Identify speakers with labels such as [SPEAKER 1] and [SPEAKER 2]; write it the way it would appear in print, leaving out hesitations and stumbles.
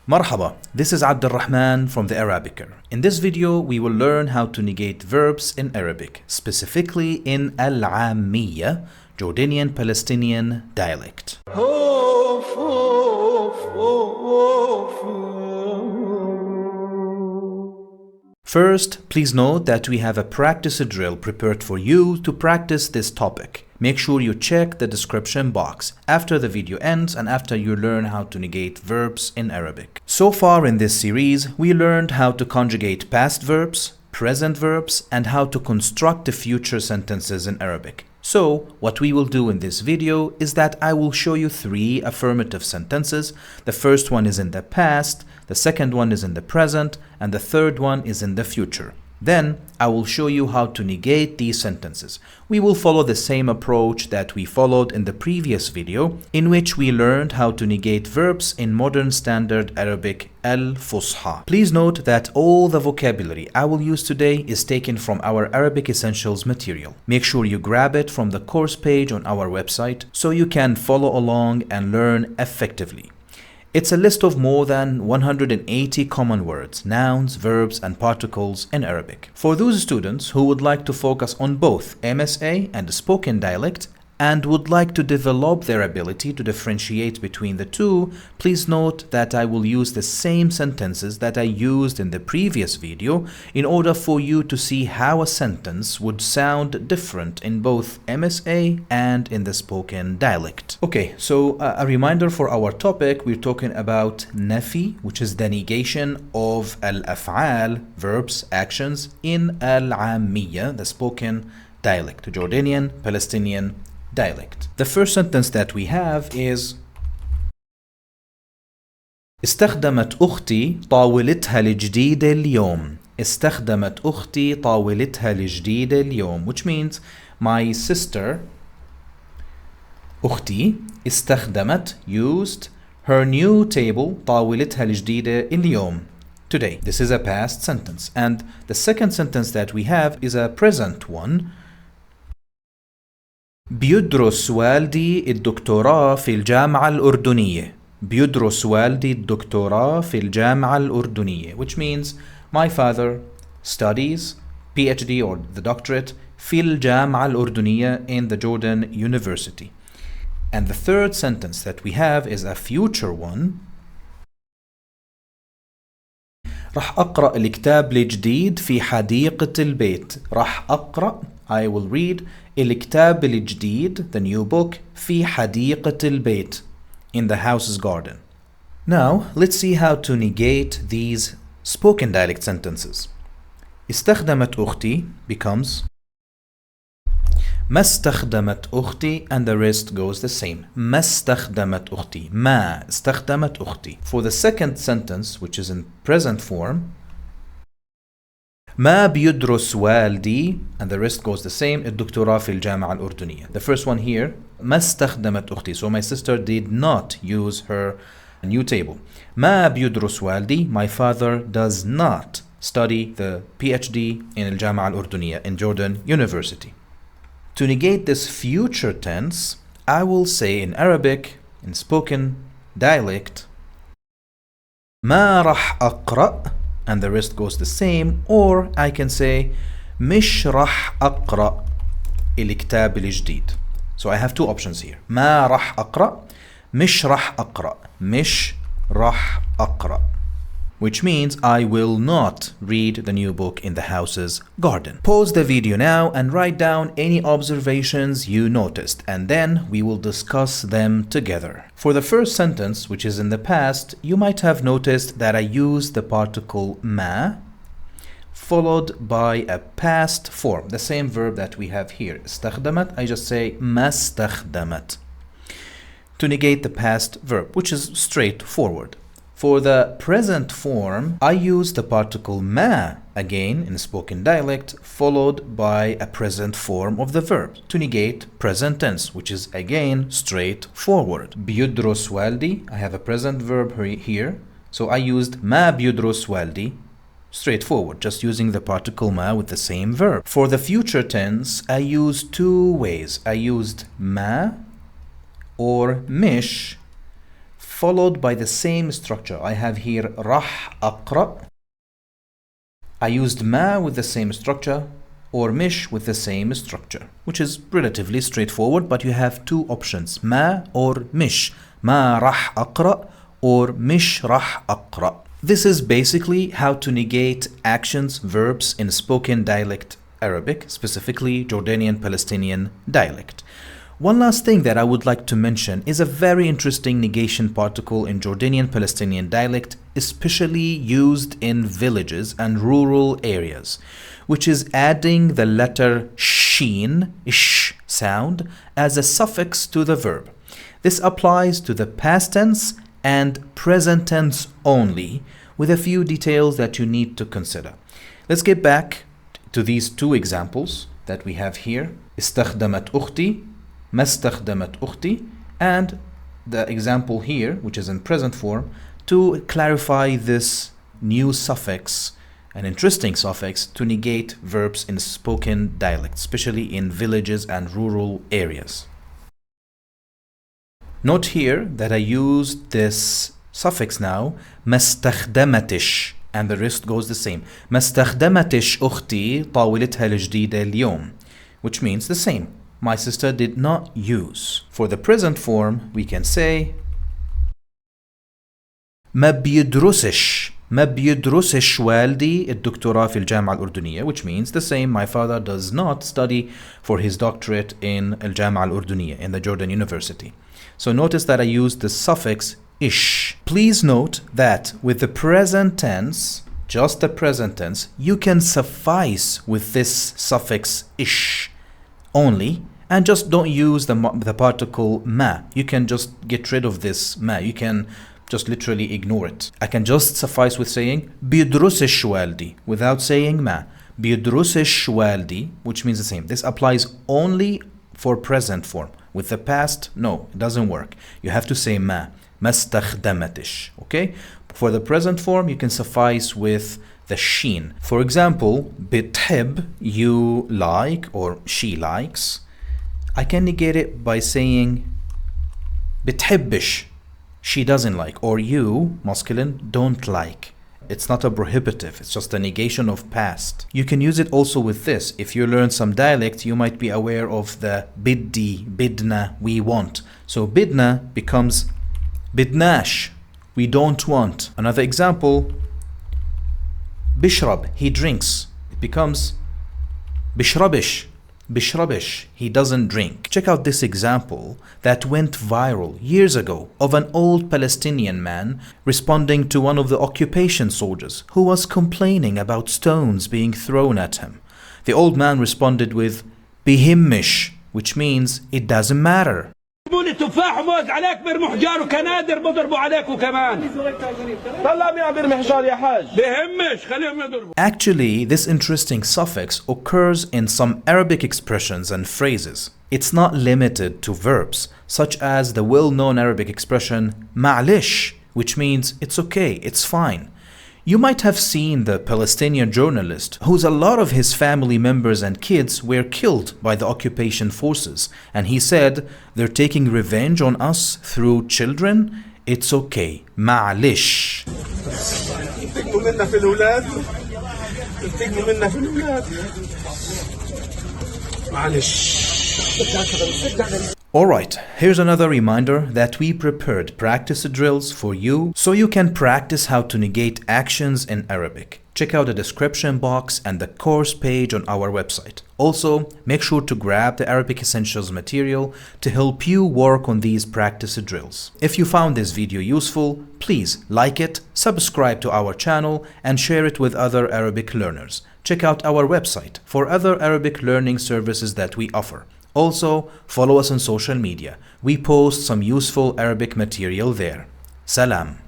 [SPEAKER 1] Marhaba, this is Abdulrahman from the Arabiker. In this video, we will learn how to negate verbs in Arabic, specifically in العامية, Jordanian Palestinian dialect. First, please note that we have a practice drill prepared for you to practice this topic. Make sure you check the description box after the video ends and after you learn how to negate verbs in Arabic. So far in this series, we learned how to conjugate past verbs, present verbs, and how to construct the future sentences in Arabic. So, what we will do in this video is that I will show you 3 affirmative sentences. The first one is in the past, the second one is in the present, and the third one is in the future. Then, I will show you how to negate these sentences. We will follow the same approach that we followed in the previous video, in which we learned how to negate verbs in modern standard Arabic al-Fusha. Please note that all the vocabulary I will use today is taken from our Arabic Essentials material. Make sure you grab it from the course page on our website so you can follow along and learn effectively. It's a list of more than 180 common words, nouns, verbs, and particles in Arabic. For those students who would like to focus on both MSA and spoken dialect and would like to develop their ability to differentiate between the two, please note that I will use the same sentences that I used in the previous video in order for you to see how a sentence would sound different in both MSA and in the spoken dialect. Okay, so a reminder for our topic, we're talking about nafi, which is the negation of al-af'al, verbs, actions, in al-amiyya, the spoken dialect, Jordanian, Palestinian dialect. The first sentence that we have is استخدمت أختي طاولتها الجديدة اليوم. استخدمت أختي طاولتها الجديدة اليوم, which means my sister أختي استخدمت used her new table طاولتها الجديدة اليوم, today. This is a past sentence, and the second sentence that we have is a present one. بيدرس والدي الدكتوراه في الجامعة الأردنية. بيدرس والدي الدكتوراه في الجامعة الأردنية, which means my father studies PhD or the doctorate في الجامعة الأردنية in the Jordan University. And the third sentence that we have is a future one. راح أقرأ الكتاب الجديد في حديقة البيت. راح أقرأ, I will read, الكتاب الجديد, the new book, في حديقة البيت, in the house's garden. Now, let's see how to negate these spoken dialect sentences. استخدمت أختي becomes ما استخدمت أختي, and the rest goes the same. ما استخدمت أختي. ما استخدمت أختي. For the second sentence, which is in present form, ما بيدرس والدي, and the rest goes the same. الدكتوراه في الجامعة الأردنية. The first one here, ما استخدمت أختي. So my sister did not use her new table. ما بيدرس والدي, my father does not study the PhD in الجامعة الأردنية in Jordan University. To negate this future tense, I will say in Arabic, in spoken dialect, ما راح أقرأ, and the rest goes the same, or I can say مش راح أقرأ الكتاب الجديد. So I have two options here. ما راح أقرأ, مش راح أقرأ, مش راح أقرأ, which means I will not read the new book in the house's garden. Pause the video now and write down any observations you noticed, and then we will discuss them together. For the first sentence, which is in the past, you might have noticed that I used the particle ma followed by a past form, the same verb that we have here. استخدمت, I just say ما استخدمت to negate the past verb, which is straightforward. For the present form, I use the particle ma again in spoken dialect followed by a present form of the verb to negate present tense, which is again straightforward. بيدرس والدي, I have a present verb here, so I used ما بيدرس والدي, straightforward, just using the particle ma with the same verb. For the future tense, I used two ways. I used ma or mish followed by the same structure. I have here راح أقرأ. I used ما with the same structure, or mish with the same structure, which is relatively straightforward, but you have two options, ما or mish. ما راح أقرأ or mish راح أقرأ. This is basically how to negate actions, verbs in spoken dialect Arabic, specifically Jordanian Palestinian dialect. One last thing that I would like to mention is a very interesting negation particle in Jordanian Palestinian dialect, especially used in villages and rural areas, which is adding the letter sheen, ish sound, as a suffix to the verb. This applies to the past tense and present tense only, with a few details that you need to consider. Let's get back to these two examples that we have here. استخدمت أختي, ما استخدمت أختي, and the example here, which is in present form, to clarify this new suffix, an interesting suffix, to negate verbs in spoken dialect, especially in villages and rural areas. Note here that I used this suffix now, ما استخدمتش, and the rest goes the same. ما استخدمتش أختي طاولتها الجديدة اليوم, which means the same. My sister did not use. For the present form, we can say ما بيدرسش والدي الدكتوراه في الجامعة الأردنية, which means the same. My father does not study for his doctorate in الجامعة الأردنية, in the Jordan University. So notice that I used the suffix ish. Please note that with the present tense, just the present tense, you can suffice with this suffix ish only, and just don't use the particle ma. You can just get rid of this ma. You can just literally ignore it. I can just suffice with saying بيدرسش والدي without saying ma. بيدرسش والدي, which means the same. This applies only for present form. With the past, no, it doesn't work. You have to say ma. ما استخدمتش. Okay? For the present form, you can suffice with the sheen. For example, بتحب, you like, or she likes. I can negate it by saying بتحبش, she doesn't like, or you, masculine, don't like. It's not a prohibitive, it's just a negation of past. You can use it also with this. If you learn some dialect, you might be aware of the biddi, bidna, we want. So bidna becomes bidnash, we don't want. Another example, bishrab, he drinks. It becomes bishrabish, bishrabish, he doesn't drink. Check out this example that went viral years ago of an old Palestinian man responding to one of the occupation soldiers who was complaining about stones being thrown at him. The old man responded with bihimmish, which means it doesn't matter.
[SPEAKER 2] تفاح وموز عليك برمح جار وكنادر بضربوا عليك وكمان طلع مين عم برمح جار يا حاج بهمش خليهم يضربوا.
[SPEAKER 1] Actually, this interesting suffix occurs in some Arabic expressions and phrases. It's not limited to verbs, such as the well-known Arabic expression معلش, which means it's okay, it's fine. You might have seen the Palestinian journalist whose a lot of his family members and kids were killed by the occupation forces, and he said, they're taking revenge on us through children. It's okay. معلش. Alright, here's another reminder that we prepared practice drills for you so you can practice how to negate actions in Arabic. Check out the description box and the course page on our website. Also, make sure to grab the Arabic Essentials material to help you work on these practice drills. If you found this video useful, please like it, subscribe to our channel, and share it with other Arabic learners. Check out our website for other Arabic learning services that we offer. Also, follow us on social media. We post some useful Arabic material there. Salam.